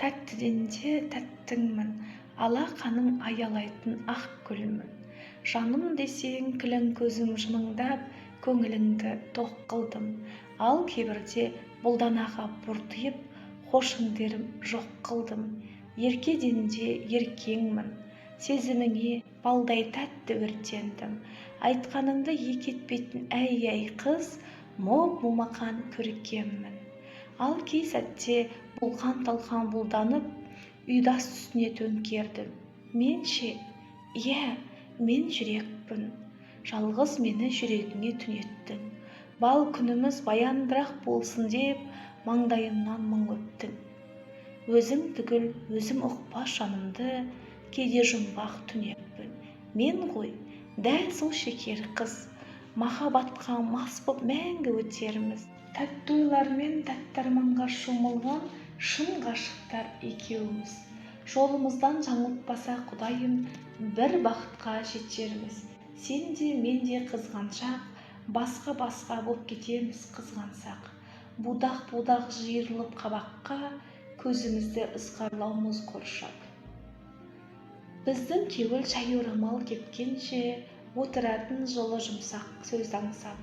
тәттіденде тәттіңмін, алақаның аялайтын ақ гүлмін. Жаным десең кілең көзім жымыңдап, көңіліңді тоқ қылдым. Ал кейбірде бұлданаға бұртиып, хошыңдерім жоқ қылдым. Еркеденде еркеңмін, сезіміңе балдай тәтті өртендім. Айтқаныңды екі етпейтін әй қыз, момақан көркеммін. Ал кей сәтте бұлқан-талқан бұлданып, үйдас үстіне төңкердім. Менше, мен жүрекпін, жалғыз мені жүрегіңе түнеттің. Бал күніміз баяндырақ болсын деп, маңдайымнан мұң өптің. Өзің түгіл, өзім ұқпас жанымды, кейде жұмбақ түнекпін. Мен ғой, дәл сол шекер қыз, махаббатқа мас боп мәңгі өтерміз. Тәтті ойлармен тәтті арманға шомылған шын ғашықтар екеуміз. Жолымыздан жаңылтпаса Құдайым, бір бақытқа жетерміз. Сен де, мен де қызғаншақ, басқа боп кетеміз қызғансақ. Будақ жиырылып қабаққа, көзімізді ызғарлаумыз қоршап. Біздің кеуіл шай орамал кепкенше, отыратын жылы жұмсақ сөз аңсап.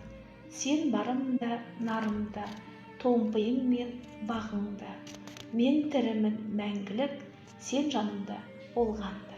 Сен барымда, нарымда, томпиың мен бағыңда. Мен тірімін мәңгілік, сен жанымда болғанда.